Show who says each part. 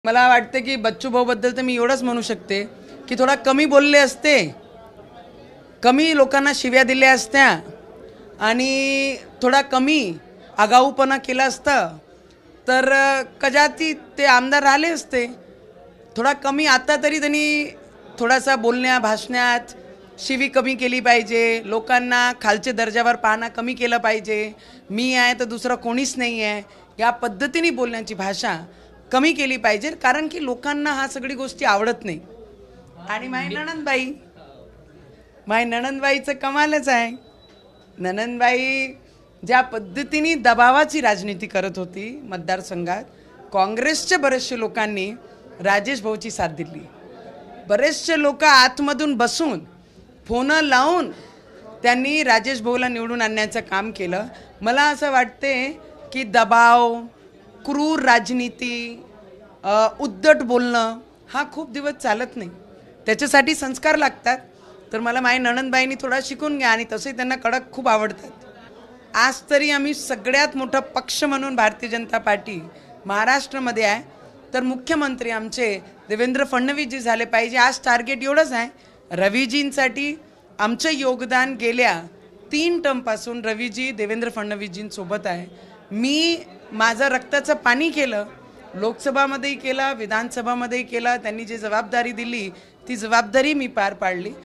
Speaker 1: मला वाटते की बच्चू भाऊ बद्दल तर मी एवढंच म्हणू शकते की थोडा कमी बोलले असते, कमी लोकांना शिव्या दिल्या असत्या आणि थोडा कमी आगाऊपणा केला असता तर कदाचित ते आमदार राहिले असते. थोडा कमी आता तरी त्यांनी थोडासा बोलण्या भाषणात शिवी कमी केली पाहिजे, लोकांना खालचे दर्जावर पाहणं कमी केलं पाहिजे. मी आहे तर दुसरं कोणीच नाही आहे या पद्धतीने बोलण्याची भाषा कमी केली पाहिजे, कारण की लोकांना हा सगळी गोष्टी आवडत नाही. आणि माय नणंदबाईचं कमालच आहे. नणंदबाई ज्या पद्धतीने दबावाची राजनीती करत होती मतदारसंघात, काँग्रेसच्या बरेचसे लोकांनी राजेश भाऊची साथ दिली. बरेचसे लोक आतमधून बसून फोन लावून त्यांनी राजेश भाऊला निवडून आणण्याचं काम केलं. मला असं वाटते की दबाव, क्रूर राजनीती, उद्धट बोलणं हा खूप दिवस चालत नाही. त्याच्यासाठी संस्कार लागतात. तर मला माझ्या नणंदबाईंनी थोडा शिकून घ्या, आणि तसे त्यांना कडक खूप आवडतात. आज तरी आम्ही सगळ्यात मोठा पक्ष म्हणून भारतीय जनता पार्टी महाराष्ट्रामध्ये आहे, तर मुख्यमंत्री आमचे देवेंद्र फडणवीसजी झाले पाहिजे. आज टार्गेट एवढंच आहे. रवीजींसाठी आमचं योगदान गेल्या 3 टर्मपासून रवीजी देवेंद्र फडणवीसजींसोबत आहे. मी माझं रक्ताचं पाणी केलं, लोकसभामध्येही केलं, विधानसभामध्येही केलं. त्यांनी जी जबाबदारी दिली ती जबाबदारी मी पार पाडली.